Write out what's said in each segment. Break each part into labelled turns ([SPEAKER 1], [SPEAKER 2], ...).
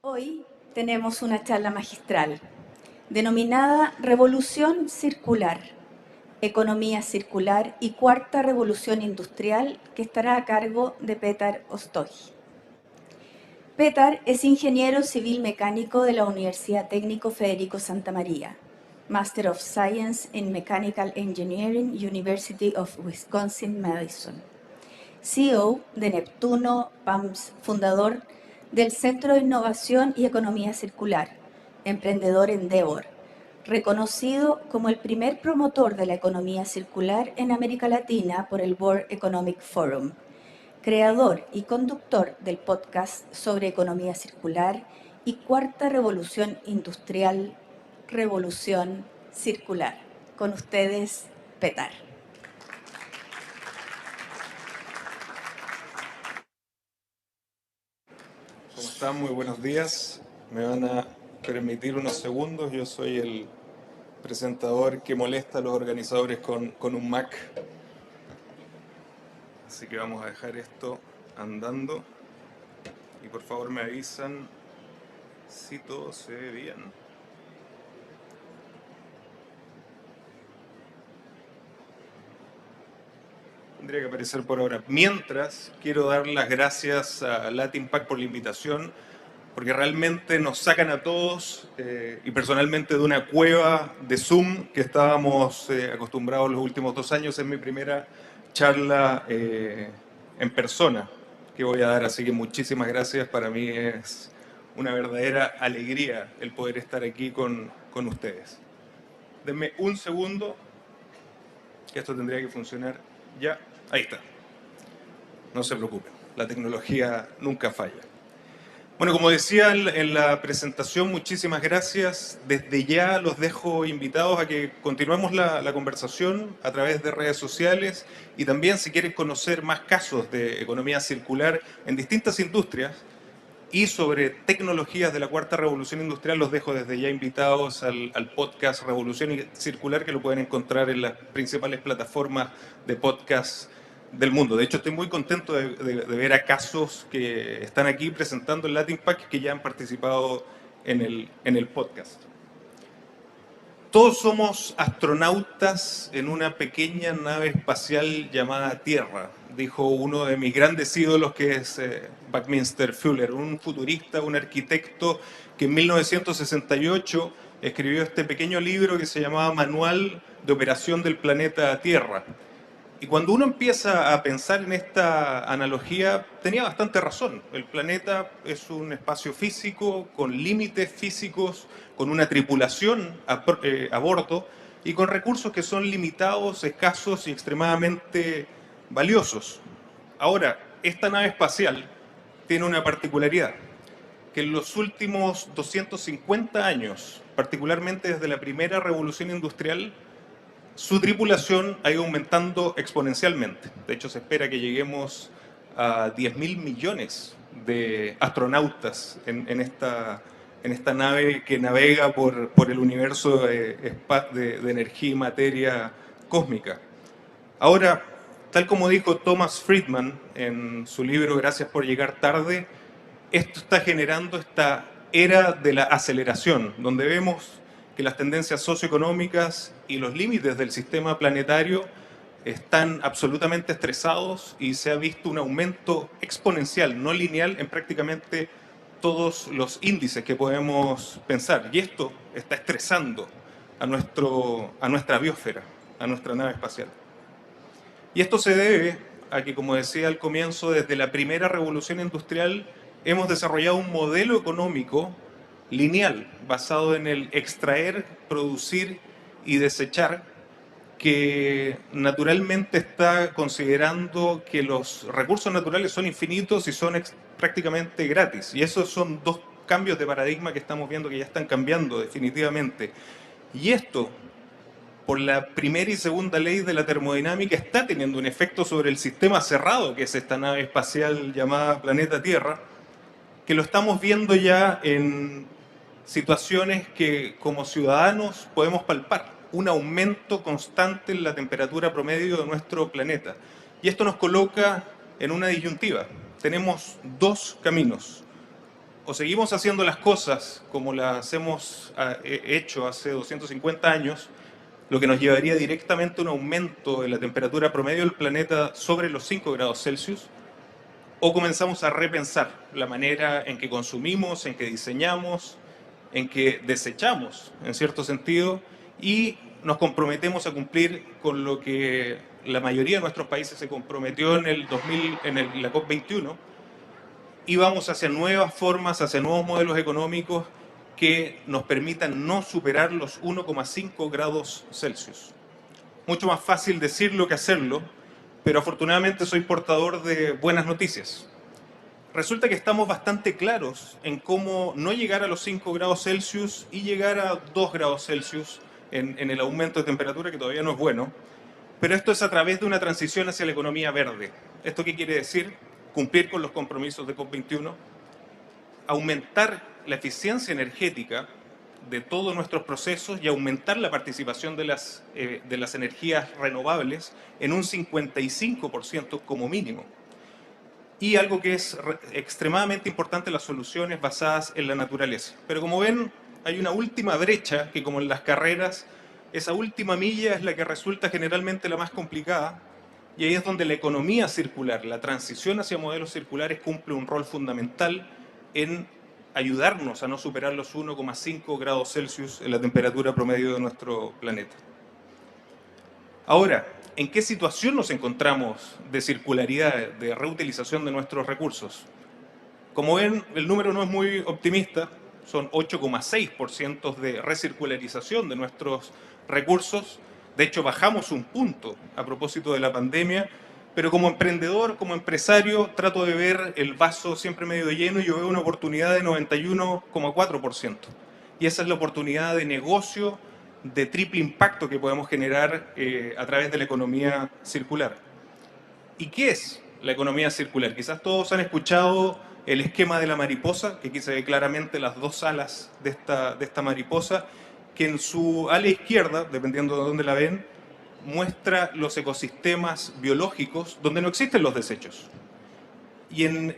[SPEAKER 1] Hoy tenemos una charla magistral denominada Revolución Circular, Economía Circular y Cuarta Revolución Industrial, que estará a cargo de Petar Ostoji. Petar es ingeniero civil mecánico de la Universidad Técnico Federico Santa María, Master of Science in Mechanical Engineering, University of Wisconsin-Madison. CEO de Neptuno PAMS, fundador del Centro de Innovación y Economía Circular, emprendedor Endeavor, reconocido como el primer promotor de la economía circular en América Latina por el World Economic Forum, creador y conductor del podcast sobre economía circular y cuarta revolución industrial, Revolución Circular. Con ustedes, Petar.
[SPEAKER 2] ¿Cómo están? Muy buenos días. Me van a permitir unos segundos. Yo soy el presentador que molesta a los organizadores con un Mac. Así que vamos a dejar esto andando. Y por favor me avisan si todo se ve bien. Tendría que aparecer por ahora. Mientras, quiero dar las gracias a Latin Pack por la invitación, porque realmente nos sacan a todos y personalmente de una cueva de Zoom que estábamos acostumbrados los últimos 2 años. Es mi primera charla en persona que voy a dar, así que muchísimas gracias. Para mí es una verdadera alegría el poder estar aquí con ustedes. Denme un segundo, que esto tendría que funcionar ya. Ahí está. No se preocupen, la tecnología nunca falla. Bueno, como decía en la presentación, muchísimas gracias. Desde ya los dejo invitados a que continuemos la conversación a través de redes sociales y también si quieren conocer más casos de economía circular en distintas industrias y sobre tecnologías de la cuarta revolución industrial, los dejo desde ya invitados al podcast Revolución Circular, que lo pueden encontrar en las principales plataformas de podcast del mundo. De hecho, estoy muy contento de ver a casos que están aquí presentando el Latin Pack que ya han participado en el podcast. Todos somos astronautas en una pequeña nave espacial llamada Tierra, dijo uno de mis grandes ídolos, que es Buckminster Fuller, un futurista, un arquitecto que en 1968 escribió este pequeño libro que se llamaba Manual de Operación del Planeta Tierra. Y cuando uno empieza a pensar en esta analogía, tenía bastante razón. El planeta es un espacio físico, con límites físicos, con una tripulación a bordo y con recursos que son limitados, escasos y extremadamente valiosos. Ahora, esta nave espacial tiene una particularidad, que en los últimos 250 años, particularmente desde la primera revolución industrial, su tripulación ha ido aumentando exponencialmente. De hecho, se espera que lleguemos a 10.000 millones de astronautas en esta nave que navega por el universo de energía y materia cósmica. Ahora, tal como dijo Thomas Friedman en su libro Gracias por llegar tarde, esto está generando esta era de la aceleración, donde vemos que las tendencias socioeconómicas y los límites del sistema planetario están absolutamente estresados y se ha visto un aumento exponencial, no lineal, en prácticamente todos los índices que podemos pensar. Y esto está estresando a nuestra biosfera, a nuestra nave espacial. Y esto se debe a que, como decía al comienzo, desde la primera revolución industrial hemos desarrollado un modelo económico lineal, basado en el extraer, producir y desechar, que naturalmente está considerando que los recursos naturales son infinitos y son prácticamente gratis. Y esos son dos cambios de paradigma que estamos viendo que ya están cambiando definitivamente. Y esto, por la primera y segunda ley de la termodinámica, está teniendo un efecto sobre el sistema cerrado, que es esta nave espacial llamada planeta Tierra, que lo estamos viendo ya en situaciones que como ciudadanos podemos palpar, un aumento constante en la temperatura promedio de nuestro planeta. Y esto nos coloca en una disyuntiva. Tenemos dos caminos. o seguimos haciendo las cosas como las hemos hecho hace 250 años, lo que nos llevaría directamente a un aumento de la temperatura promedio del planeta sobre los 5 grados Celsius, o comenzamos a repensar la manera en que consumimos, en que diseñamos, en que desechamos, en cierto sentido, y nos comprometemos a cumplir con lo que la mayoría de nuestros países se comprometió en el 2000, la COP21, y vamos hacia nuevas formas, hacia nuevos modelos económicos que nos permitan no superar los 1,5 grados Celsius. Mucho más fácil decirlo que hacerlo, pero afortunadamente soy portador de buenas noticias. Resulta que estamos bastante claros en cómo no llegar a los 5 grados Celsius y llegar a 2 grados Celsius en el aumento de temperatura, que todavía no es bueno, pero esto es a través de una transición hacia la economía verde. ¿Esto qué quiere decir? Cumplir con los compromisos de COP21, aumentar la eficiencia energética de todos nuestros procesos y aumentar la participación de las energías renovables en un 55% como mínimo. Y algo que es extremadamente importante, las soluciones basadas en la naturaleza. Pero como ven, hay una última brecha que, como en las carreras, esa última milla es la que resulta generalmente la más complicada, y ahí es donde la economía circular, la transición hacia modelos circulares, cumple un rol fundamental en ayudarnos a no superar los 1,5 grados Celsius en la temperatura promedio de nuestro planeta. Ahora, ¿en qué situación nos encontramos de circularidad, de reutilización de nuestros recursos? Como ven, el número no es muy optimista, son 8,6% de recircularización de nuestros recursos. De hecho, bajamos un punto a propósito de la pandemia, pero como emprendedor, como empresario, trato de ver el vaso siempre medio lleno y yo veo una oportunidad de 91,4%. Y esa es la oportunidad de negocio de triple impacto que podemos generar a través de la economía circular. ¿Y qué es la economía circular? Quizás todos han escuchado el esquema de la mariposa, que aquí se ve claramente las dos alas de esta mariposa, que en su ala izquierda, dependiendo de dónde la ven, muestra los ecosistemas biológicos donde no existen los desechos. Y en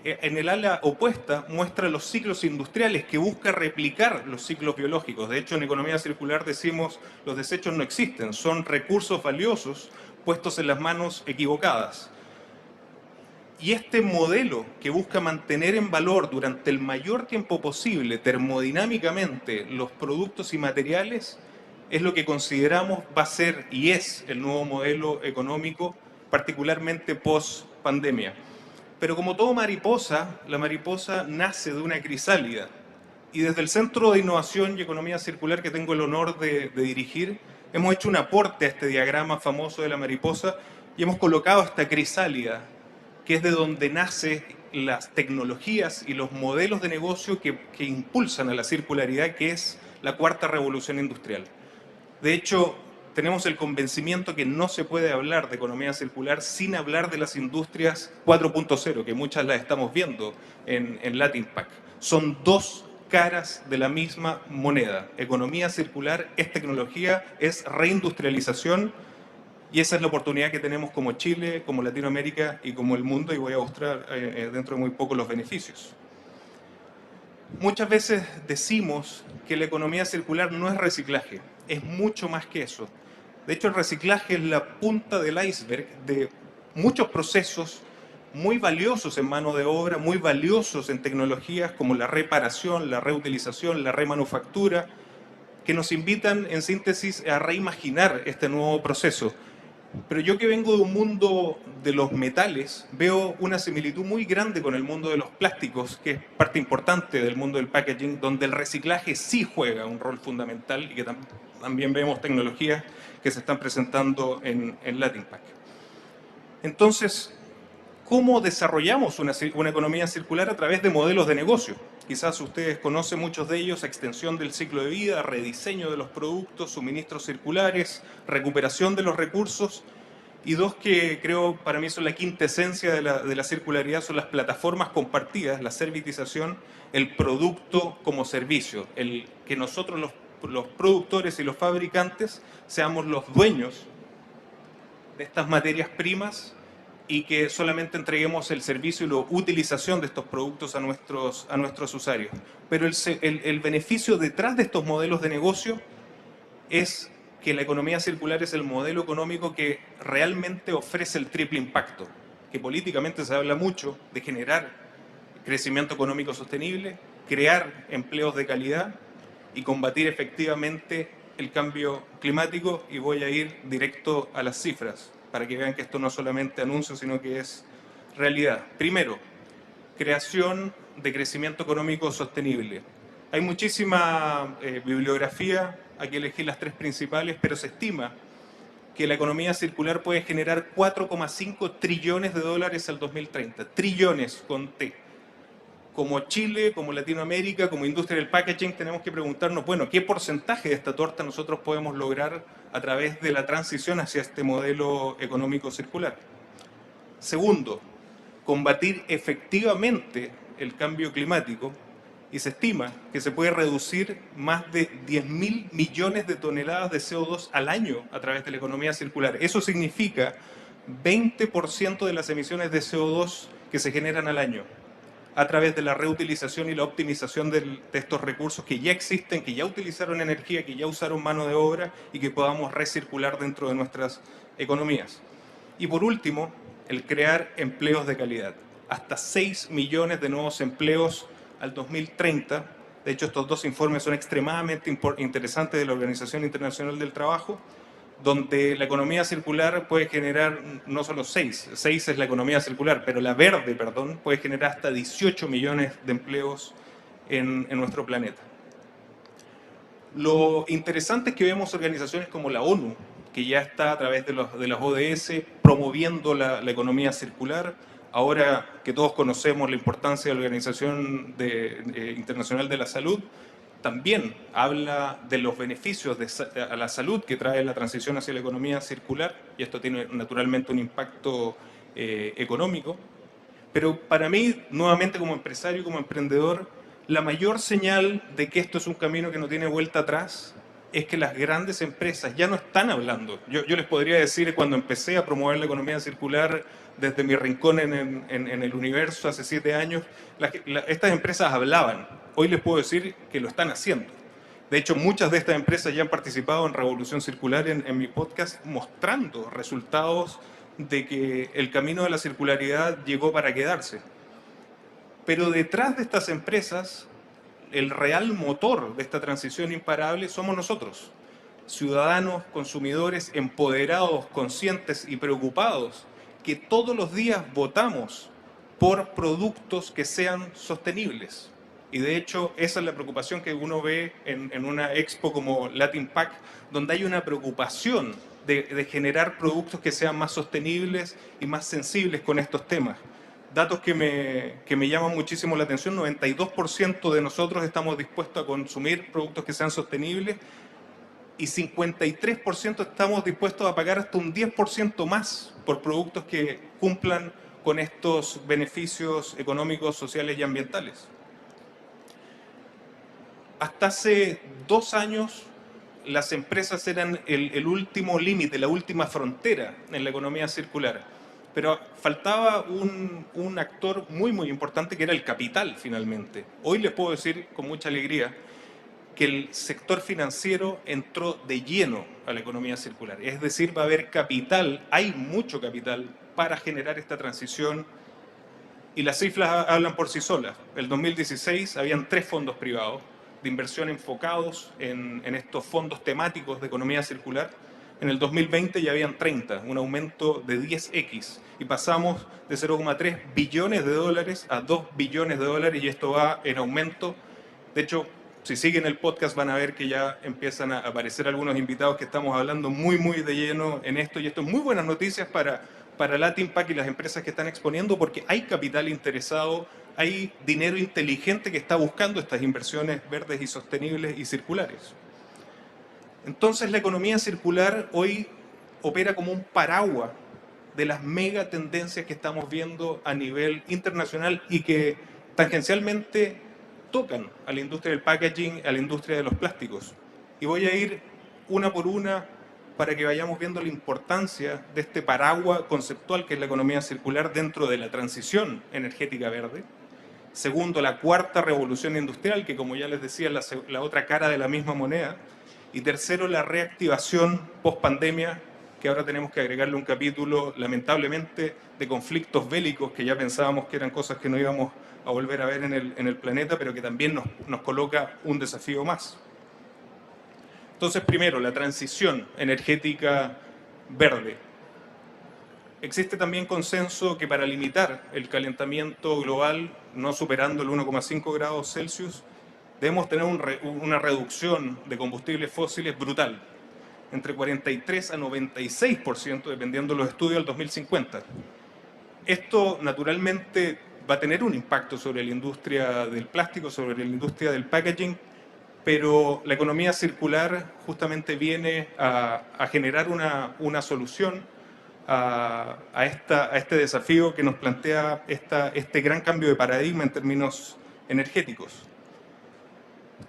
[SPEAKER 2] el ala opuesta muestra los ciclos industriales, que busca replicar los ciclos biológicos. De hecho, en economía circular decimos los desechos no existen, son recursos valiosos puestos en las manos equivocadas. Y este modelo, que busca mantener en valor durante el mayor tiempo posible termodinámicamente los productos y materiales, es lo que consideramos va a ser y es el nuevo modelo económico, particularmente post pandemia. Pero como todo mariposa, la mariposa nace de una crisálida. Y desde el Centro de Innovación y Economía Circular, que tengo el honor de dirigir, hemos hecho un aporte a este diagrama famoso de la mariposa y hemos colocado esta crisálida, que es de donde nacen las tecnologías y los modelos de negocio que impulsan a la circularidad, que es la cuarta revolución industrial. De hecho, tenemos el convencimiento que no se puede hablar de economía circular sin hablar de las industrias 4.0, que muchas las estamos viendo en LatinPack. Son dos caras de la misma moneda. Economía circular es tecnología, es reindustrialización, y esa es la oportunidad que tenemos como Chile, como Latinoamérica y como el mundo, y voy a mostrar dentro de muy poco los beneficios. Muchas veces decimos que la economía circular no es reciclaje, es mucho más que eso. De hecho, el reciclaje es la punta del iceberg de muchos procesos muy valiosos en mano de obra, muy valiosos en tecnologías como la reparación, la reutilización, la remanufactura, que nos invitan, en síntesis, a reimaginar este nuevo proceso. Pero yo, que vengo de un mundo de los metales, veo una similitud muy grande con el mundo de los plásticos, que es parte importante del mundo del packaging, donde el reciclaje sí juega un rol fundamental y que también vemos tecnologías que se están presentando en LatinPack. Entonces, ¿cómo desarrollamos una economía circular? A través de modelos de negocio. Quizás ustedes conocen muchos de ellos: extensión del ciclo de vida, rediseño de los productos, suministros circulares, recuperación de los recursos. Y dos que creo para mí son la quinta esencia de la circularidad son las plataformas compartidas, la servitización, el producto como servicio, el que nosotros los productores y los fabricantes seamos los dueños de estas materias primas y que solamente entreguemos el servicio y la utilización de estos productos a nuestros usuarios. Pero el beneficio detrás de estos modelos de negocio es que la economía circular es el modelo económico que realmente ofrece el triple impacto, que políticamente se habla mucho de generar crecimiento económico sostenible, crear empleos de calidad y combatir efectivamente el cambio climático. Y voy a ir directo a las cifras para que vean que esto no es solamente anuncio, sino que es realidad. Primero, creación de crecimiento económico sostenible. Hay muchísima bibliografía, aquí elegí las tres principales, pero se estima que la economía circular puede generar 4,5 trillones de dólares al 2030. Trillones con T. Como Chile, como Latinoamérica, como industria del packaging, tenemos que preguntarnos, bueno, ¿qué porcentaje de esta torta nosotros podemos lograr a través de la transición hacia este modelo económico circular? Segundo, combatir efectivamente el cambio climático, y se estima que se puede reducir más de 10.000 millones de toneladas de CO2 al año a través de la economía circular. Eso significa 20% de las emisiones de CO2 que se generan al año a través de la reutilización y la optimización de estos recursos que ya existen, que ya utilizaron energía, que ya usaron mano de obra y que podamos recircular dentro de nuestras economías. Y por último, el crear empleos de calidad. Hasta 6 millones de nuevos empleos al 2030. De hecho, estos dos informes son extremadamente interesantes de la Organización Internacional del Trabajo, donde la economía circular puede generar no solo 6 es la economía circular, pero la verde, perdón, puede generar hasta 18 millones de empleos en nuestro planeta. Lo interesante es que vemos organizaciones como la ONU, que ya está a través de las ODS promoviendo la economía circular. Ahora que todos conocemos la importancia de la Organización Internacional de la Salud, también habla de los beneficios a la salud que trae la transición hacia la economía circular, y esto tiene naturalmente un impacto económico. Pero para mí, nuevamente como empresario, como emprendedor, la mayor señal de que esto es un camino que no tiene vuelta atrás es que las grandes empresas ya no están hablando. Yo les podría decir, cuando empecé a promover la economía circular desde mi rincón en el universo hace 7 años, estas empresas hablaban. Hoy les puedo decir que lo están haciendo. De hecho, muchas de estas empresas ya han participado en Revolución Circular en mi podcast, mostrando resultados de que el camino de la circularidad llegó para quedarse. Pero detrás de estas empresas, el real motor de esta transición imparable somos nosotros, ciudadanos, consumidores empoderados, conscientes y preocupados, que todos los días votamos por productos que sean sostenibles. Y de hecho, esa es la preocupación que uno ve en una expo como Latin Pack, donde hay una preocupación de generar productos que sean más sostenibles y más sensibles con estos temas. Datos que me llaman muchísimo la atención: 92% de nosotros estamos dispuestos a consumir productos que sean sostenibles y 53% estamos dispuestos a pagar hasta un 10% más por productos que cumplan con estos beneficios económicos, sociales y ambientales. Hasta hace 2 años las empresas eran el último límite, la última frontera en la economía circular. Pero faltaba un actor muy, muy importante, que era el capital, finalmente. Hoy les puedo decir con mucha alegría que el sector financiero entró de lleno a la economía circular. Es decir, va a haber capital, hay mucho capital para generar esta transición, y las cifras hablan por sí solas. El 2016 habían 3 fondos privados de inversión enfocados en estos fondos temáticos de economía circular. En el 2020 ya habían 30, un aumento de 10x, y pasamos de 0,3 billones de dólares a 2 billones de dólares, y esto va en aumento. De hecho, si siguen el podcast van a ver que ya empiezan a aparecer algunos invitados que estamos hablando muy, muy de lleno en esto, y esto es muy buenas noticias para Latin Pack y las empresas que están exponiendo, porque hay capital interesado, hay dinero inteligente que está buscando estas inversiones verdes y sostenibles y circulares. Entonces, la economía circular hoy opera como un paraguas de las mega tendencias que estamos viendo a nivel internacional y que tangencialmente tocan a la industria del packaging, a la industria de los plásticos. Y voy a ir una por una para que vayamos viendo la importancia de este paraguas conceptual que es la economía circular dentro de la transición energética verde. Segundo, la cuarta revolución industrial, que como ya les decía, es la otra cara de la misma moneda. Y tercero, la reactivación post-pandemia, que ahora tenemos que agregarle un capítulo, lamentablemente, de conflictos bélicos, que ya pensábamos que eran cosas que no íbamos a volver a ver en el planeta, pero que también nos coloca un desafío más. Entonces, primero, la transición energética verde. Existe también consenso que para limitar el calentamiento global, no superando el 1,5 grados Celsius, debemos tener una reducción de combustibles fósiles brutal, entre 43 a 96%, dependiendo de los estudios, al 2050. Esto, naturalmente, va a tener un impacto sobre la industria del plástico, sobre la industria del packaging, pero la economía circular justamente viene a generar una solución a este desafío que nos plantea este gran cambio de paradigma en términos energéticos.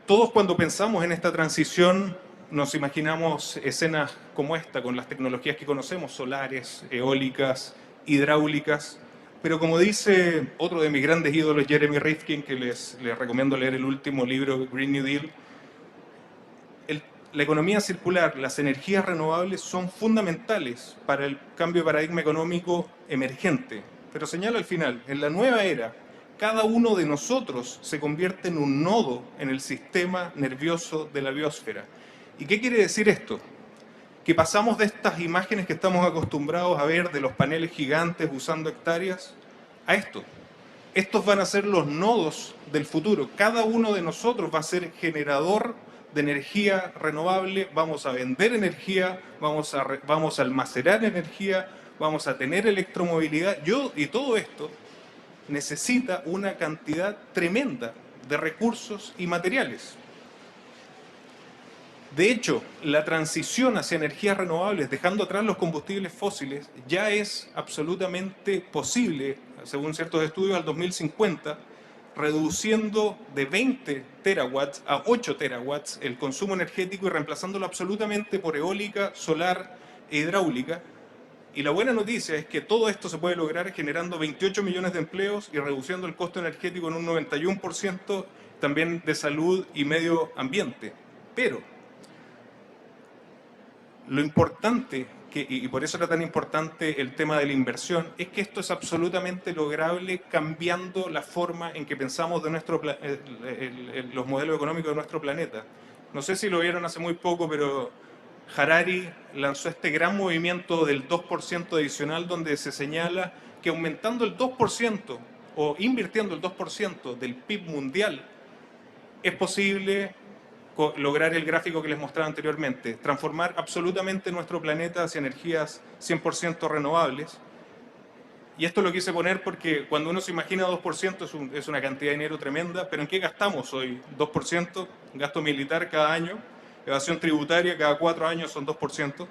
[SPEAKER 2] Todos cuando pensamos en esta transición nos imaginamos escenas como esta, con las tecnologías que conocemos, solares, eólicas, hidráulicas, pero como dice otro de mis grandes ídolos, Jeremy Rifkin, que les recomiendo leer el último libro, Green New Deal, la economía circular, las energías renovables son fundamentales para el cambio de paradigma económico emergente. Pero señala al final, en la nueva era, cada uno de nosotros se convierte en un nodo en el sistema nervioso de la biosfera. ¿Y qué quiere decir esto? Que pasamos de estas imágenes que estamos acostumbrados a ver de los paneles gigantes usando hectáreas a esto. Estos van a ser los nodos del futuro. Cada uno de nosotros va a ser generador de energía renovable, vamos a vender energía, vamos a almacenar energía, vamos a tener electromovilidad. Y todo esto necesita una cantidad tremenda de recursos y materiales. De hecho, la transición hacia energías renovables, dejando atrás los combustibles fósiles, ya es absolutamente posible, según ciertos estudios, al 2050, reduciendo de 20 terawatts a 8 terawatts el consumo energético y reemplazándolo absolutamente por eólica, solar e hidráulica. Y la buena noticia es que todo esto se puede lograr generando 28 millones de empleos y reduciendo el costo energético en un 91%, también de salud y medio ambiente. Pero lo importante, y por eso era tan importante el tema de la inversión, es que esto es absolutamente lograble cambiando la forma en que pensamos de los modelos económicos de nuestro planeta. No sé si lo vieron hace muy poco, pero Harari lanzó este gran movimiento del 2% adicional donde se señala que aumentando el 2% o invirtiendo el 2% del PIB mundial es posible lograr el gráfico que les mostraba anteriormente, transformar absolutamente nuestro planeta hacia energías 100% renovables. Y esto lo quise poner porque cuando uno se imagina 2% es una cantidad de dinero tremenda, pero ¿en qué gastamos hoy? 2%, gasto militar cada año, evasión tributaria cada 4 años son 2%,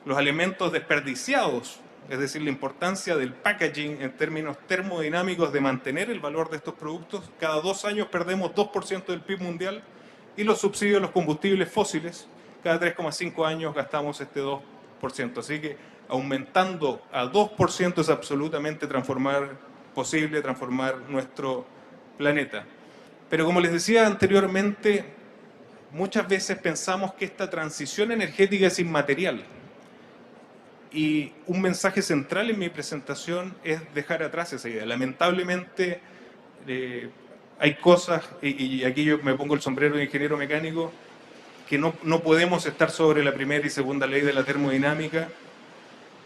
[SPEAKER 2] los alimentos desperdiciados, es decir, la importancia del packaging en términos termodinámicos de mantener el valor de estos productos, cada 2 años perdemos 2% del PIB mundial, y los subsidios a los combustibles fósiles, cada 3,5 años gastamos este 2%. Así que aumentando a 2% es absolutamente posible transformar nuestro planeta. Pero como les decía anteriormente, muchas veces pensamos que esta transición energética es inmaterial. Y un mensaje central en mi presentación es dejar atrás esa idea. Lamentablemente, hay cosas, y aquí yo me pongo el sombrero de ingeniero mecánico, que no podemos estar sobre la primera y segunda ley de la termodinámica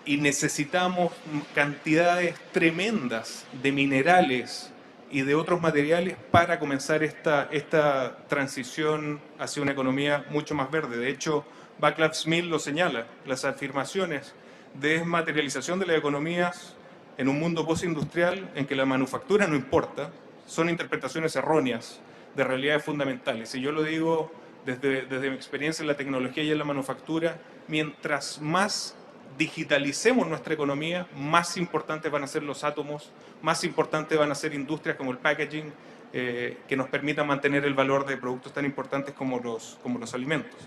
[SPEAKER 2] y necesitamos cantidades tremendas de minerales y de otros materiales para comenzar esta transición hacia una economía mucho más verde. De hecho, Václav Smil lo señala, las afirmaciones de desmaterialización de las economías en un mundo postindustrial en que la manufactura no importa, son interpretaciones erróneas de realidades fundamentales. Y yo lo digo desde mi experiencia en la tecnología y en la manufactura, mientras más digitalicemos nuestra economía, más importantes van a ser los átomos, más importantes van a ser industrias como el packaging, que nos permitan mantener el valor de productos tan importantes como los alimentos.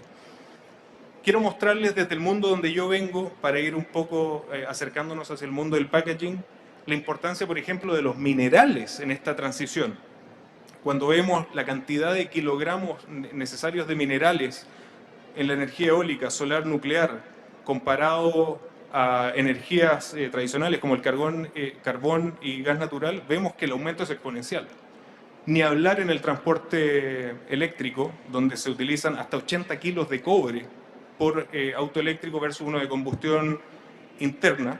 [SPEAKER 2] quiero mostrarles desde el mundo donde yo vengo, para ir un poco acercándonos hacia el mundo del packaging, la importancia, por ejemplo, de los minerales en esta transición. Cuando vemos la cantidad de kilogramos necesarios de minerales en la energía eólica, solar, nuclear, comparado a energías tradicionales como el carbón y gas natural, vemos que el aumento es exponencial. Ni hablar en el transporte eléctrico, donde se utilizan hasta 80 kilos de cobre por auto eléctrico versus uno de combustión interna.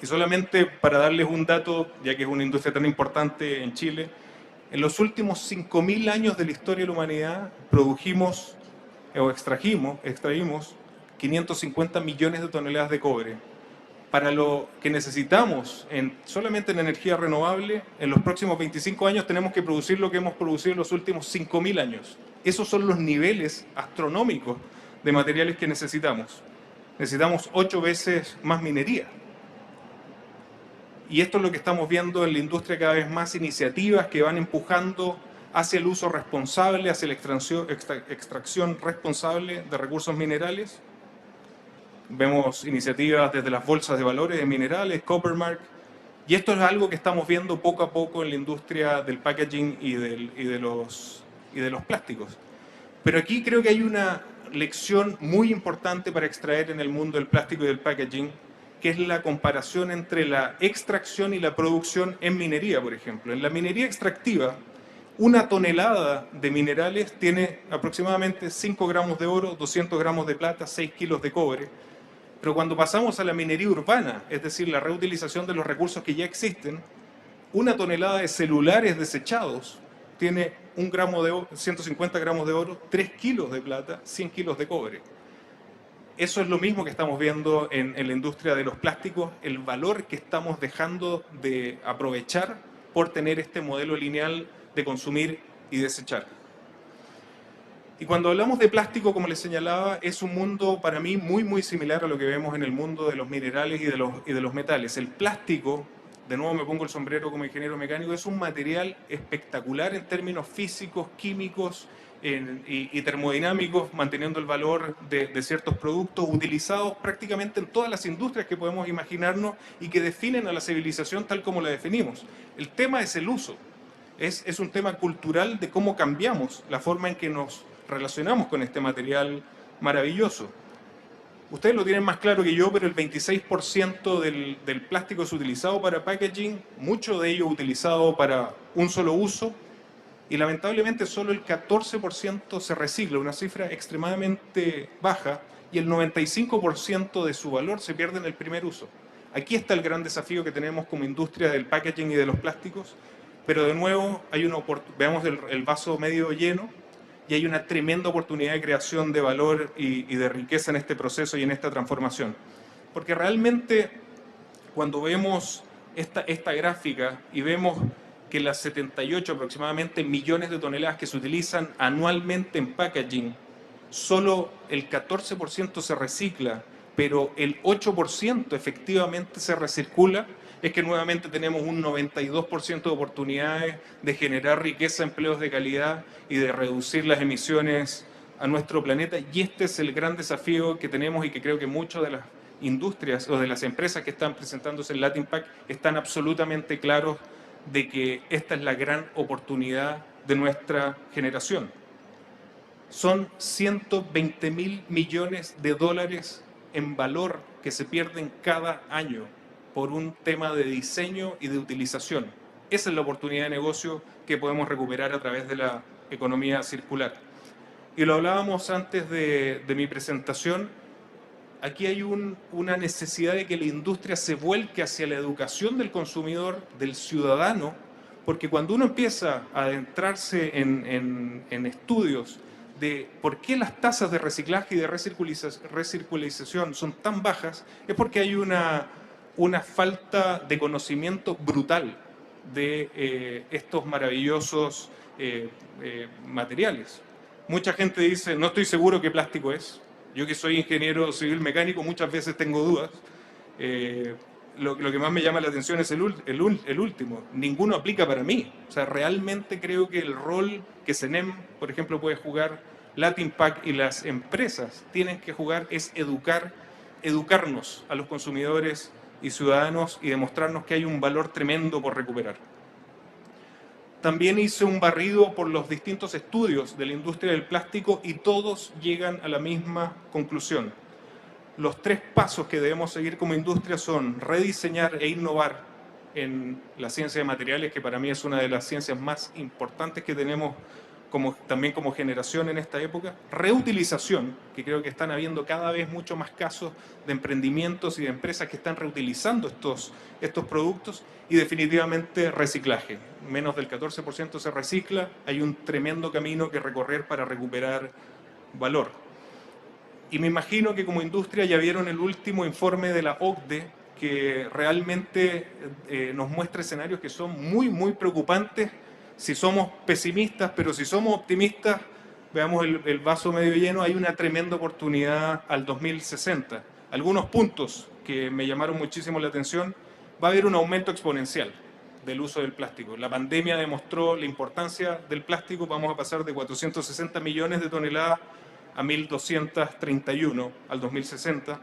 [SPEAKER 2] Y solamente para darles un dato, ya que es una industria tan importante en Chile, en los últimos 5.000 años de la historia de la humanidad produjimos o extraímos 550 millones de toneladas de cobre. Para lo que necesitamos solamente en energía renovable, en los próximos 25 años tenemos que producir lo que hemos producido en los últimos 5.000 años. Esos son los niveles astronómicos de materiales que necesitamos. Necesitamos 8 veces más minería. Y esto es lo que estamos viendo en la industria, cada vez más iniciativas que van empujando hacia el uso responsable, hacia la extracción responsable de recursos minerales. Vemos iniciativas desde las bolsas de valores de minerales, Coppermark, y esto es algo que estamos viendo poco a poco en la industria del packaging y de los plásticos. Pero aquí creo que hay una lección muy importante para extraer en el mundo del plástico y del packaging, que es la comparación entre la extracción y la producción en minería, por ejemplo. En la minería extractiva, una tonelada de minerales tiene aproximadamente 5 gramos de oro, 200 gramos de plata, 6 kilos de cobre. Pero cuando pasamos a la minería urbana, es decir, la reutilización de los recursos que ya existen, una tonelada de celulares desechados tiene 150 gramos de oro, 3 kilos de plata, 100 kilos de cobre. Eso es lo mismo que estamos viendo en la industria de los plásticos, el valor que estamos dejando de aprovechar por tener este modelo lineal de consumir y desechar. Y cuando hablamos de plástico, como les señalaba, es un mundo para mí muy similar a lo que vemos en el mundo de los minerales y de los metales. El plástico, de nuevo me pongo el sombrero como ingeniero mecánico, es un material espectacular en términos físicos, químicos y termodinámicos, manteniendo el valor de ciertos productos utilizados prácticamente en todas las industrias que podemos imaginarnos y que definen a la civilización tal como la definimos. El tema es el uso. Es un tema cultural de cómo cambiamos la forma en que nos relacionamos con este material maravilloso. Ustedes lo tienen más claro que yo, pero el 26% del plástico es utilizado para packaging, mucho de ello utilizado para un solo uso, y lamentablemente solo el 14% se recicla, una cifra extremadamente baja, y el 95% de su valor se pierde en el primer uso. Aquí está el gran desafío que tenemos como industria del packaging y de los plásticos, pero de nuevo veamos el vaso medio lleno, y hay una tremenda oportunidad de creación de valor y de riqueza en este proceso y en esta transformación. Porque realmente cuando vemos esta gráfica y vemos que las 78 aproximadamente millones de toneladas que se utilizan anualmente en packaging, solo el 14% se recicla, pero el 8% efectivamente se recircula, es que nuevamente tenemos un 92% de oportunidades de generar riqueza, empleos de calidad y de reducir las emisiones a nuestro planeta. Y este es el gran desafío que tenemos y que creo que muchas de las industrias o de las empresas que están presentándose en Latin Pack están absolutamente claros de que esta es la gran oportunidad de nuestra generación. Son 120.000 millones de dólares en valor que se pierden cada año por un tema de diseño y de utilización. Esa es la oportunidad de negocio que podemos recuperar a través de la economía circular. Y lo hablábamos antes de mi presentación, aquí hay una necesidad de que la industria se vuelque hacia la educación del consumidor, del ciudadano, porque cuando uno empieza a adentrarse en estudios de por qué las tasas de reciclaje y de recirculación son tan bajas, es porque hay una falta de conocimiento brutal de estos maravillosos materiales. Mucha gente dice, no estoy seguro qué plástico es. Yo que soy ingeniero civil mecánico muchas veces tengo dudas. Lo que más me llama la atención es el último. Ninguno aplica para mí. O sea, realmente creo que el rol que CENEM, por ejemplo, puede jugar, Latinpack y las empresas tienen que jugar es educarnos a los consumidores y ciudadanos y demostrarnos que hay un valor tremendo por recuperar. También hice un barrido por los distintos estudios de la industria del plástico y todos llegan a la misma conclusión. Los 3 pasos que debemos seguir como industria son rediseñar e innovar en la ciencia de materiales, que para mí es una de las ciencias más importantes que tenemos también como generación en esta época. Reutilización, que creo que están habiendo cada vez mucho más casos de emprendimientos y de empresas que están reutilizando estos productos. Y definitivamente reciclaje. Menos del 14% se recicla. Hay un tremendo camino que recorrer para recuperar valor. Y me imagino que como industria ya vieron el último informe de la OCDE, que realmente nos muestra escenarios que son muy, muy preocupantes si somos pesimistas, pero si somos optimistas, veamos el vaso medio lleno, hay una tremenda oportunidad al 2060. Algunos puntos que me llamaron muchísimo la atención: va a haber un aumento exponencial del uso del plástico. La pandemia demostró la importancia del plástico, vamos a pasar de 460 millones de toneladas a 1.231 al 2060.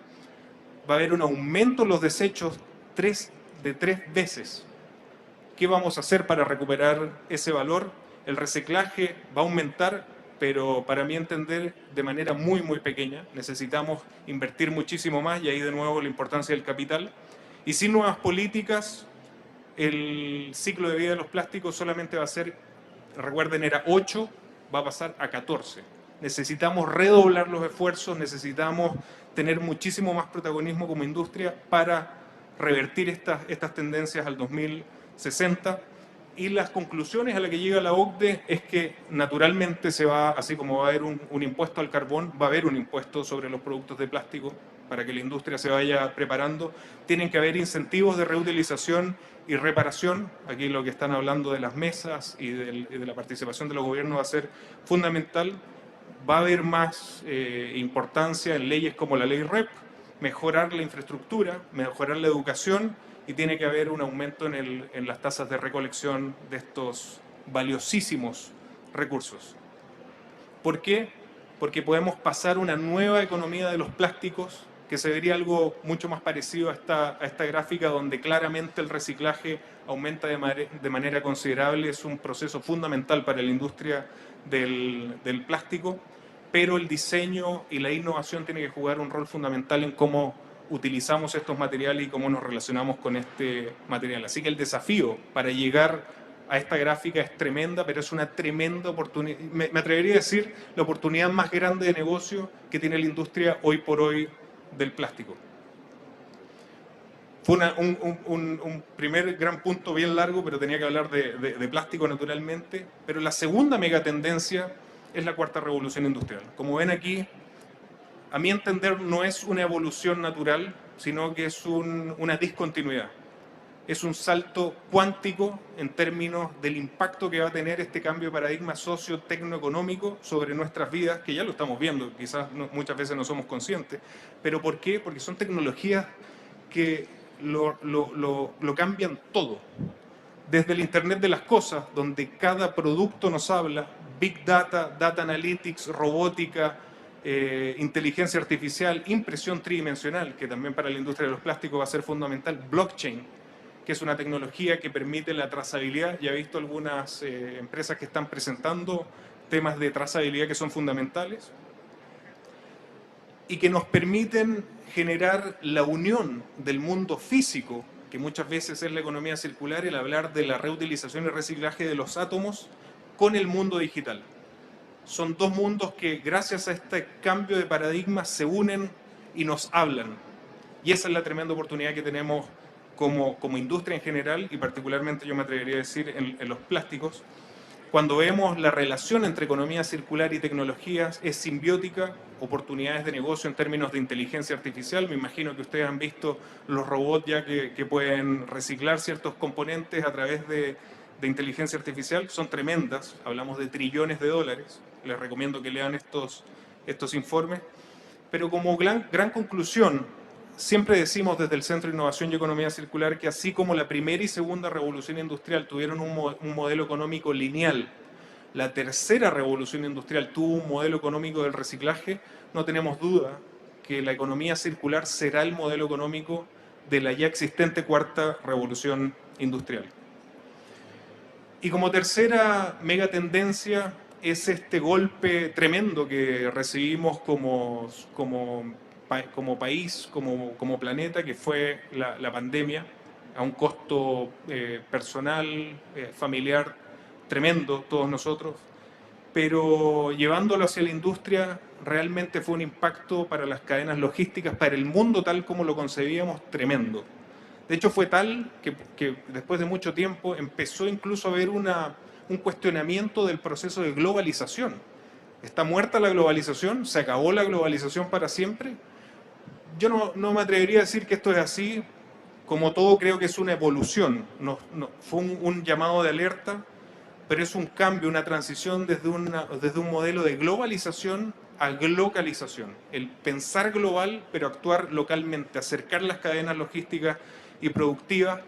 [SPEAKER 2] Va a haber un aumento en los desechos de 3 veces. ¿Qué vamos a hacer para recuperar ese valor? El reciclaje va a aumentar, pero para mi entender de manera muy, muy pequeña. Necesitamos invertir muchísimo más y ahí de nuevo la importancia del capital. Y sin nuevas políticas, el ciclo de vida de los plásticos solamente va a ser, recuerden, era 8, va a pasar a 14. Necesitamos redoblar los esfuerzos, necesitamos tener muchísimo más protagonismo como industria para revertir estas tendencias al 2060. Y las conclusiones a las que llega la OCDE es que naturalmente así como va a haber un impuesto al carbón, va a haber un impuesto sobre los productos de plástico para que la industria se vaya preparando. Tienen que haber incentivos de reutilización y reparación. Aquí lo que están hablando de las mesas y de la participación de los gobiernos va a ser fundamental. Va a haber más importancia en leyes como la ley REP, mejorar la infraestructura, mejorar la educación, y tiene que haber un aumento en las tasas de recolección de estos valiosísimos recursos. ¿Por qué? Porque podemos pasar una nueva economía de los plásticos, que se vería algo mucho más parecido a esta gráfica, donde claramente el reciclaje aumenta de manera considerable. Es un proceso fundamental para la industria del plástico, pero el diseño y la innovación tienen que jugar un rol fundamental en cómo utilizamos estos materiales y cómo nos relacionamos con este material. Así que el desafío para llegar a esta gráfica es tremenda, pero es una tremenda oportunidad. Me atrevería a decir la oportunidad más grande de negocio que tiene la industria hoy por hoy del plástico. Fue un primer gran punto bien largo, pero tenía que hablar de plástico naturalmente. Pero la segunda megatendencia es la cuarta revolución industrial. Como ven aquí, a mi entender no es una evolución natural, sino que es una discontinuidad. Es un salto cuántico en términos del impacto que va a tener este cambio de paradigma socio-tecnoeconómico sobre nuestras vidas, que ya lo estamos viendo, quizás muchas veces no somos conscientes. ¿Pero por qué? Porque son tecnologías que lo cambian todo. Desde el Internet de las cosas, donde cada producto nos habla, Big Data, Data Analytics, robótica, inteligencia artificial, impresión tridimensional, que también para la industria de los plásticos va a ser fundamental, blockchain, que es una tecnología que permite la trazabilidad. Ya he visto algunas empresas que están presentando temas de trazabilidad que son fundamentales y que nos permiten generar la unión del mundo físico, que muchas veces es la economía circular, el hablar de la reutilización y reciclaje de los átomos, con el mundo digital. Son dos mundos que gracias a este cambio de paradigma se unen y nos hablan. Y esa es la tremenda oportunidad que tenemos como industria en general, y particularmente yo me atrevería a decir en los plásticos. Cuando vemos la relación entre economía circular y tecnologías, es simbiótica, oportunidades de negocio en términos de inteligencia artificial. Me imagino que ustedes han visto los robots ya que pueden reciclar ciertos componentes a través de inteligencia artificial. Son tremendas, hablamos de trillones de dólares. Les recomiendo que lean estos informes. Pero como gran conclusión, siempre decimos desde el Centro de Innovación y Economía Circular que así como la primera y segunda revolución industrial tuvieron un modelo económico lineal, la tercera revolución industrial tuvo un modelo económico del reciclaje, no tenemos duda que la economía circular será el modelo económico de la ya existente cuarta revolución industrial. Y como tercera mega tendencia es este golpe tremendo que recibimos como país, como planeta, que fue la pandemia, a un costo personal, familiar, tremendo, todos nosotros, pero llevándolo hacia la industria realmente fue un impacto para las cadenas logísticas, para el mundo tal como lo concebíamos, tremendo. De hecho fue tal que después de mucho tiempo empezó incluso a haber un cuestionamiento del proceso de globalización. ¿Está muerta la globalización? ¿Se acabó la globalización para siempre? Yo no me atrevería a decir que esto es así. Como todo, creo que es una evolución. Fue un llamado de alerta, pero es un cambio, una transición desde un modelo de globalización a localización. El pensar global, pero actuar localmente, acercar las cadenas logísticas y productivas.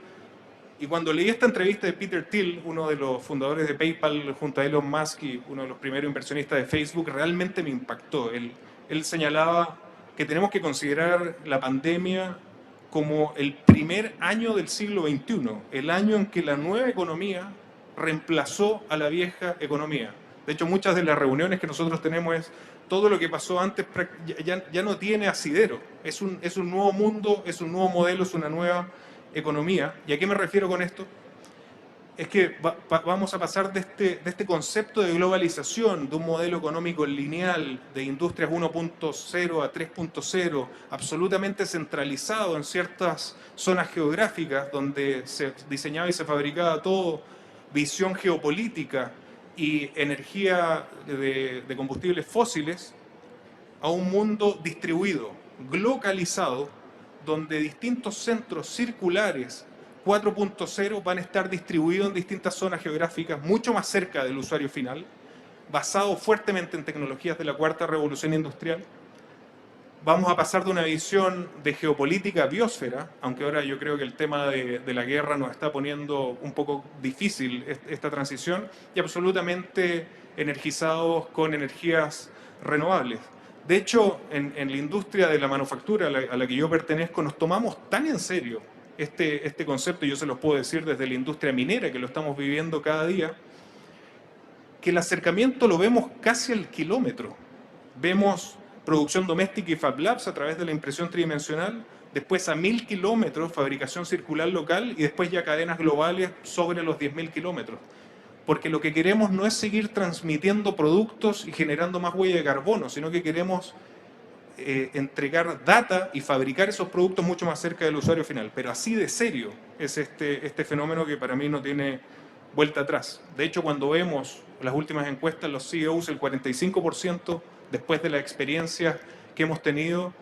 [SPEAKER 2] Y cuando leí esta entrevista de Peter Thiel, uno de los fundadores de PayPal junto a Elon Musk y uno de los primeros inversionistas de Facebook, realmente me impactó. Él señalaba que tenemos que considerar la pandemia como el primer año del siglo XXI, el año en que la nueva economía reemplazó a la vieja economía. De hecho, muchas de las reuniones que nosotros tenemos es todo lo que pasó antes ya no tiene asidero. Es un nuevo mundo, es un nuevo modelo, es una nueva economía. ¿Y a qué me refiero con esto? Es que vamos a pasar de este concepto de globalización, de un modelo económico lineal, de industrias 1.0 a 3.0, absolutamente centralizado en ciertas zonas geográficas donde se diseñaba y se fabricaba todo, visión geopolítica y energía de combustibles fósiles, a un mundo distribuido, localizado, donde distintos centros circulares 4.0 van a estar distribuidos en distintas zonas geográficas, mucho más cerca del usuario final, basado fuertemente en tecnologías de la cuarta revolución industrial. Vamos a pasar de una visión de geopolítica a biosfera, aunque ahora yo creo que el tema de la guerra nos está poniendo un poco difícil esta transición, y absolutamente energizados con energías renovables. De hecho, en la industria de la manufactura a la que yo pertenezco, nos tomamos tan en serio este concepto, y yo se los puedo decir desde la industria minera, que lo estamos viviendo cada día, que el acercamiento lo vemos casi al kilómetro. Vemos producción doméstica y Fab Labs a través de la impresión tridimensional, después a 1000 kilómetros fabricación circular local y después ya cadenas globales sobre los 10.000 kilómetros. Porque lo que queremos no es seguir transmitiendo productos y generando más huella de carbono, sino que queremos entregar data y fabricar esos productos mucho más cerca del usuario final. Pero así de serio es este fenómeno que para mí no tiene vuelta atrás. De hecho, cuando vemos las últimas encuestas, los CEOs, el 45%, después de la experiencia que hemos tenido,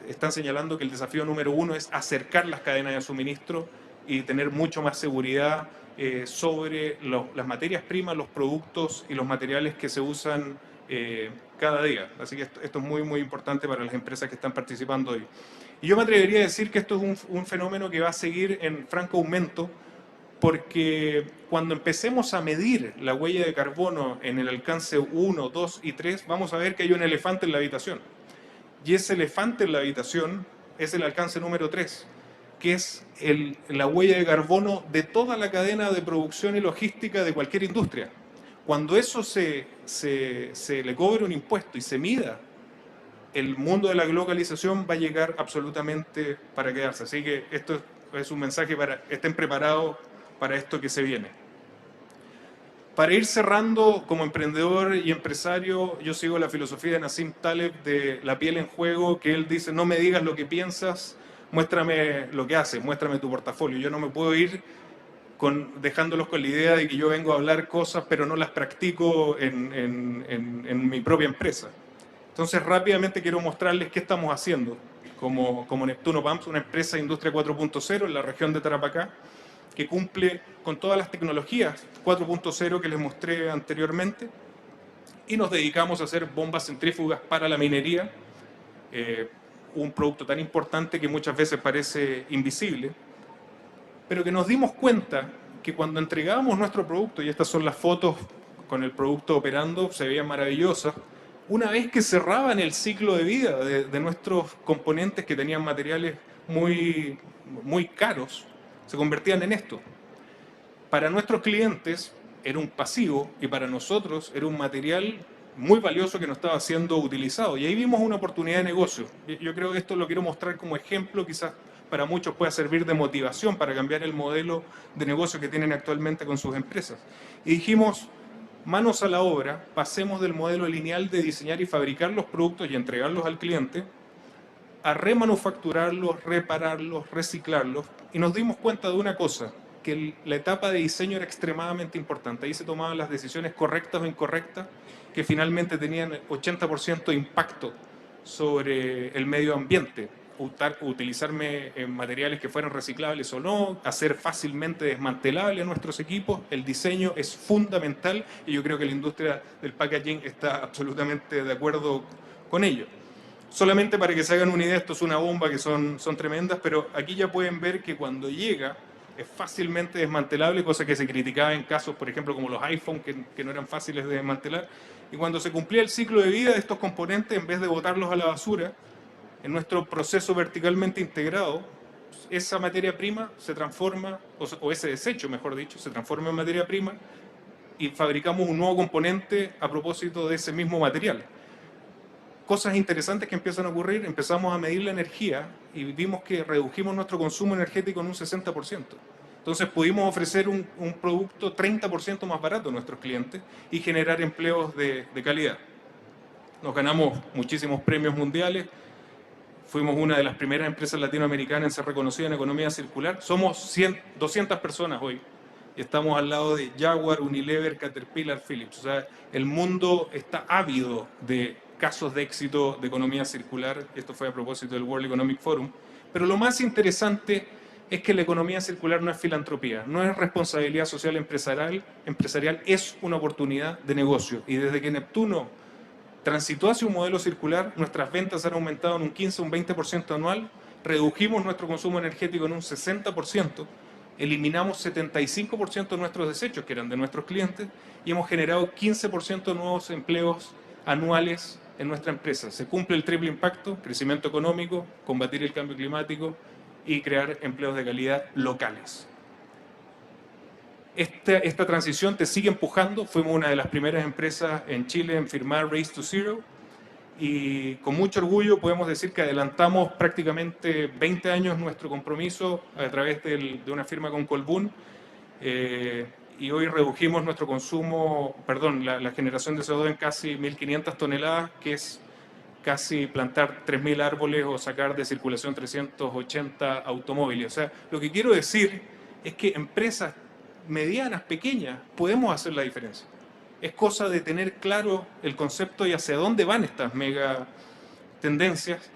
[SPEAKER 2] están señalando que el desafío número uno es acercar las cadenas de suministro y tener mucho más seguridad sobre las materias primas, los productos y los materiales que se usan cada día. Así que esto es muy, muy importante para las empresas que están participando hoy. Y yo me atrevería a decir que esto es un fenómeno que va a seguir en franco aumento, porque cuando empecemos a medir la huella de carbono en el alcance 1, 2 y 3, vamos a ver que hay un elefante en la habitación. Y ese elefante en la habitación es el alcance número 3, que es la huella de carbono de toda la cadena de producción y logística de cualquier industria. Cuando eso se le cobre un impuesto y se mida, el mundo de la globalización va a llegar absolutamente para quedarse. Así que esto es un mensaje para que estén preparados para esto que se viene. Para ir cerrando, como emprendedor y empresario, yo sigo la filosofía de Nassim Taleb de la piel en juego, que él dice: no me digas lo que piensas, muéstrame lo que haces, muéstrame tu portafolio. Yo no me puedo ir dejándolos con la idea de que yo vengo a hablar cosas pero no las practico en mi propia empresa. Entonces rápidamente quiero mostrarles qué estamos haciendo como Neptuno Pumps, una empresa de industria 4.0 en la región de Tarapacá, que cumple con todas las tecnologías 4.0 que les mostré anteriormente, y nos dedicamos a hacer bombas centrífugas para la minería, un producto tan importante que muchas veces parece invisible, pero que nos dimos cuenta que cuando entregábamos nuestro producto, y estas son las fotos con el producto operando se veían maravillosas. Una vez que cerraban el ciclo de vida de nuestros componentes que tenían materiales muy caros, se convertían en esto. Para nuestros clientes era un pasivo y para nosotros era un material muy valioso que no estaba siendo utilizado. Y ahí vimos una oportunidad de negocio. Yo creo que esto lo quiero mostrar como ejemplo, quizás para muchos pueda servir de motivación para cambiar el modelo de negocio que tienen actualmente con sus empresas. Y dijimos, manos a la obra, pasemos del modelo lineal de diseñar y fabricar los productos y entregarlos al cliente a remanufacturarlos, repararlos, reciclarlos, y nos dimos cuenta de una cosa, que la etapa de diseño era extremadamente importante. Ahí se tomaban las decisiones correctas o incorrectas, que finalmente tenían 80% de impacto sobre el medio ambiente. Utilizarme en materiales que fueran reciclables o no, hacer fácilmente desmantelables nuestros equipos. El diseño es fundamental y yo creo que la industria del packaging está absolutamente de acuerdo con ello. Solamente para que se hagan una idea, esto es una bomba que son tremendas, pero aquí ya pueden ver que cuando llega es fácilmente desmantelable, cosa que se criticaba en casos, por ejemplo, como los iPhone, que no eran fáciles de desmantelar. Y cuando se cumplía el ciclo de vida de estos componentes, en vez de botarlos a la basura, en nuestro proceso verticalmente integrado, esa materia prima se transforma, o ese desecho, mejor dicho, se transforma en materia prima y fabricamos un nuevo componente a propósito de ese mismo material. Cosas interesantes que empiezan a ocurrir, empezamos a medir la energía y vimos que redujimos nuestro consumo energético en un 60%. Entonces pudimos ofrecer un producto 30% más barato a nuestros clientes y generar empleos de calidad. Nos ganamos muchísimos premios mundiales, fuimos una de las primeras empresas latinoamericanas en ser reconocida en economía circular. Somos 200 personas hoy y estamos al lado de Jaguar, Unilever, Caterpillar, Philips. O sea, el mundo está ávido de casos de éxito de economía circular. Esto fue a propósito del World Economic Forum. Pero lo más interesante es que la economía circular no es filantropía, no es responsabilidad social empresarial, es una oportunidad de negocio. Y desde que Neptuno transitó hacia un modelo circular, nuestras ventas han aumentado en un 15 o un 20% anual, redujimos nuestro consumo energético en un 60%, eliminamos 75% de nuestros desechos, que eran de nuestros clientes, y hemos generado 15% de nuevos empleos anuales en nuestra empresa. Se cumple el triple impacto: crecimiento económico, combatir el cambio climático y crear empleos de calidad locales. Esta transición te sigue empujando. Fuimos una de las primeras empresas en Chile en firmar Race to Zero y con mucho orgullo podemos decir que adelantamos prácticamente 20 años nuestro compromiso a través de una firma con Colbún, y hoy redujimos nuestro consumo, la generación de CO2 en casi 1.500 toneladas, que es casi plantar 3.000 árboles o sacar de circulación 380 automóviles. O sea, lo que quiero decir es que empresas medianas, pequeñas, podemos hacer la diferencia. Es cosa de tener claro el concepto y hacia dónde van estas mega tendencias.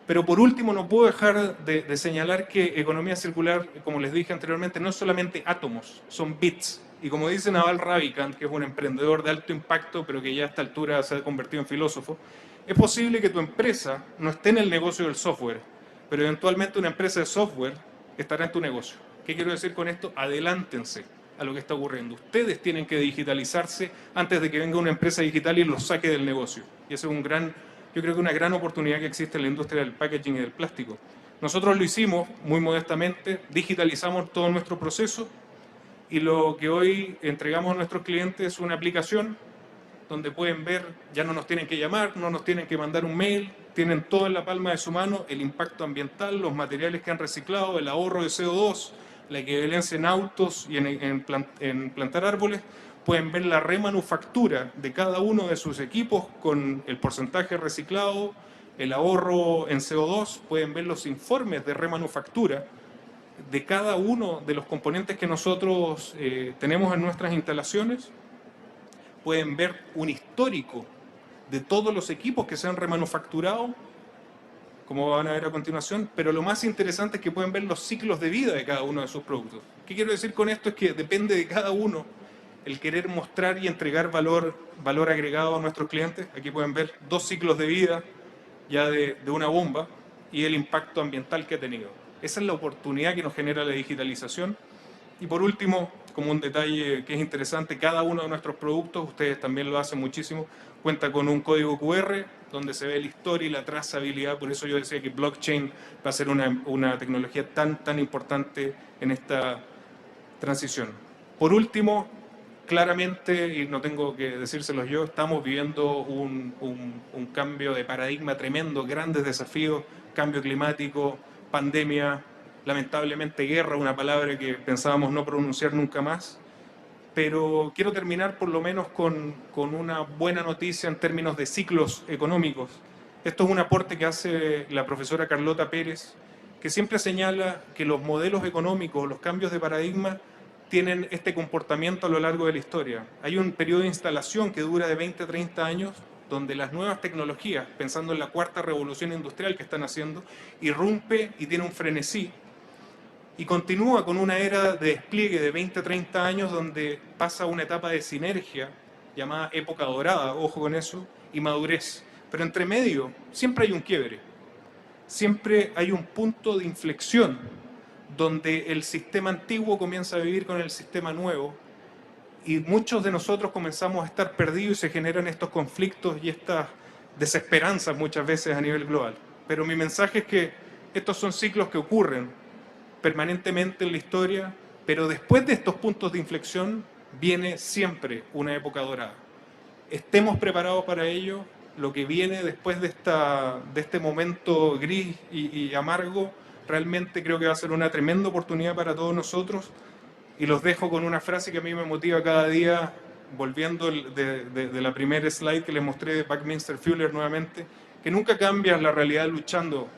[SPEAKER 2] Pero por último, no puedo dejar de señalar que economía circular, como les dije anteriormente, no es solamente átomos, son bits. Y como dice Naval Ravikant, que es un emprendedor de alto impacto, pero que ya a esta altura se ha convertido en filósofo, es posible que tu empresa no esté en el negocio del software, pero eventualmente una empresa de software estará en tu negocio. ¿Qué quiero decir con esto? Adelántense a lo que está ocurriendo. Ustedes tienen que digitalizarse antes de que venga una empresa digital y los saque del negocio. Y eso es yo creo que una gran oportunidad que existe en la industria del packaging y del plástico. Nosotros lo hicimos muy modestamente, digitalizamos todo nuestro proceso y lo que hoy entregamos a nuestros clientes es una aplicación donde pueden ver, ya no nos tienen que llamar, no nos tienen que mandar un mail, tienen todo en la palma de su mano: el impacto ambiental, los materiales que han reciclado, el ahorro de CO2, la equivalencia en autos y en plantar árboles. Pueden ver la remanufactura de cada uno de sus equipos con el porcentaje reciclado, el ahorro en CO2, pueden ver los informes de remanufactura de cada uno de los componentes que nosotros tenemos en nuestras instalaciones. Pueden ver un histórico de todos los equipos que se han remanufacturado, como van a ver a continuación, pero lo más interesante es que pueden ver los ciclos de vida de cada uno de sus productos. ¿Qué quiero decir con esto? Es que depende de cada uno el querer mostrar y entregar valor agregado a nuestros clientes. Aquí pueden ver 2 ciclos de vida ya de una bomba y el impacto ambiental que ha tenido. Esa es la oportunidad que nos genera la digitalización. Y por último, como un detalle que es interesante, cada uno de nuestros productos, ustedes también lo hacen muchísimo, cuenta con un código QR donde se ve la historia y la trazabilidad. Por eso yo decía que blockchain va a ser una tecnología tan importante en esta transición. Por último, claramente, y no tengo que decírselos yo, estamos viviendo un cambio de paradigma tremendo, grandes desafíos, cambio climático, pandemia, lamentablemente guerra, una palabra que pensábamos no pronunciar nunca más. Pero quiero terminar por lo menos con una buena noticia en términos de ciclos económicos. Esto es un aporte que hace la profesora Carlota Pérez, que siempre señala que los modelos económicos, los cambios de paradigma, tienen este comportamiento a lo largo de la historia. Hay un periodo de instalación que dura de 20 a 30 años, donde las nuevas tecnologías, pensando en la cuarta revolución industrial que están haciendo, irrumpe y tiene un frenesí y continúa con una era de despliegue de 20 a 30 años donde pasa una etapa de sinergia llamada época dorada, ojo con eso, y madurez. Pero entre medio siempre hay un quiebre, siempre hay un punto de inflexión donde el sistema antiguo comienza a vivir con el sistema nuevo y muchos de nosotros comenzamos a estar perdidos y se generan estos conflictos y estas desesperanzas muchas veces a nivel global. Pero mi mensaje es que estos son ciclos que ocurren permanentemente en la historia, pero después de estos puntos de inflexión viene siempre una época dorada. Estemos preparados para ello. Lo que viene después de este momento gris y amargo, realmente creo que va a ser una tremenda oportunidad para todos nosotros. Y los dejo con una frase que a mí me motiva cada día, volviendo de la primera slide que les mostré de Buckminster Fuller nuevamente, que nunca cambias la realidad luchando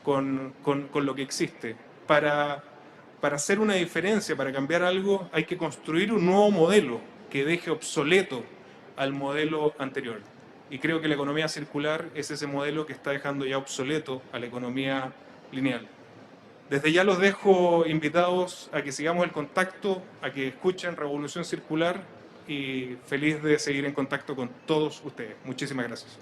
[SPEAKER 2] con lo que existe. Para hacer una diferencia, para cambiar algo, hay que construir un nuevo modelo que deje obsoleto al modelo anterior. Y creo que la economía circular es ese modelo que está dejando ya obsoleto a la economía lineal. Desde ya los dejo invitados a que sigamos el contacto, a que escuchen Revolución Circular y feliz de seguir en contacto con todos ustedes. Muchísimas gracias.